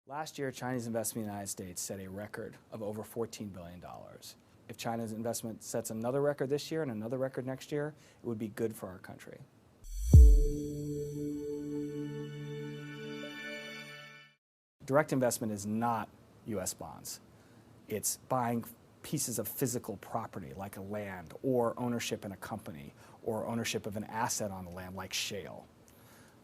Last year, Chinese investment in the United States set a record of over $14 billion. If China's investment sets another record this year and another record next year, it would be good for our country. Direct investment is not U.S. bonds. It's buying pieces of physical property like a land, or ownership in a company, or ownership of an asset on the land like shale.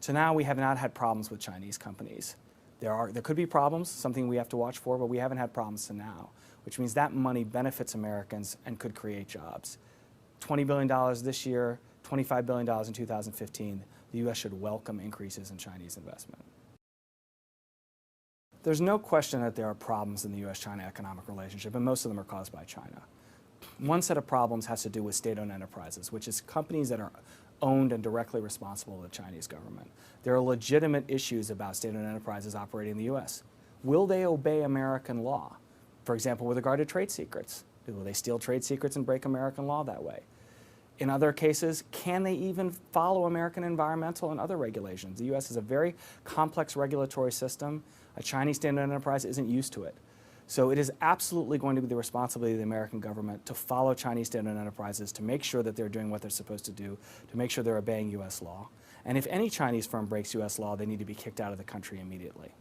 To now, we have not had problems with Chinese companies. There could be problems, something we have to watch for, but we haven't had problems to now, which means that money benefits Americans and could create jobs. $20 billion this year, $25 billion in 2015, the U.S. should welcome increases in Chinese investment. There's no question that there are problems in the U.S.-China economic relationship, and most of them are caused by China. One set of problems has to do with state-owned enterprises, which is companies that are owned and directly responsible to the Chinese government. There are legitimate issues about state-owned enterprises operating in the U.S. Will they obey American law? For example, with regard to trade secrets. Will they steal trade secrets and break American law that way? In other cases, can they even follow American environmental and other regulations? The U.S. has a very complex regulatory system. A Chinese state-owned enterprise isn't used to it. So it is absolutely going to be the responsibility of the American government to follow Chinese state-owned enterprises, to make sure that they're doing what they're supposed to do, to make sure they're obeying U.S. law. And if any Chinese firm breaks U.S. law, they need to be kicked out of the country immediately.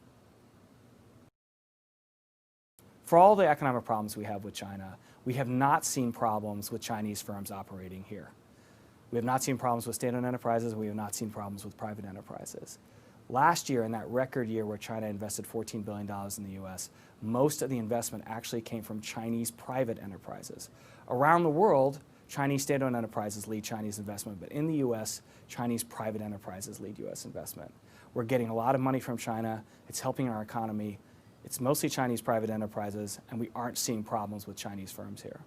For all the economic problems we have with China, we have not seen problems with Chinese firms operating here. We have not seen problems with state-owned enterprises, and we have not seen problems with private enterprises. Last year, in that record year where China invested $14 billion in the U.S., most of the investment actually came from Chinese private enterprises. Around the world, Chinese state-owned enterprises lead Chinese investment, but in the U.S., Chinese private enterprises lead U.S. investment. We're getting a lot of money from China. It's helping our economy. It's mostly Chinese private enterprises, and we aren't seeing problems with Chinese firms here.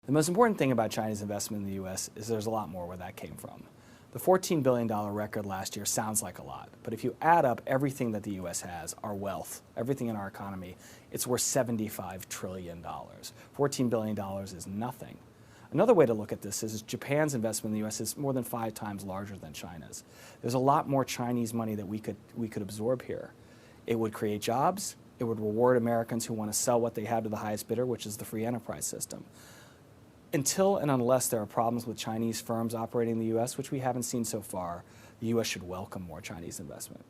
The most important thing about Chinese investment in the U.S. is there's a lot more where that came from. The $14 billion record last year sounds like a lot, but if you add up everything that the U.S. has, our wealth, everything in our economy, it's worth $75 trillion. $14 billion is nothing. Another way to look at this is Japan's investment in the U.S. is more than 5 times larger than China's. There's a lot more Chinese money that we could absorb here. It would create jobs. It would reward Americans who want to sell what they have to the highest bidder, which is the free enterprise system. Until and unless there are problems with Chinese firms operating in the U.S., which we haven't seen so far, the U.S. should welcome more Chinese investment.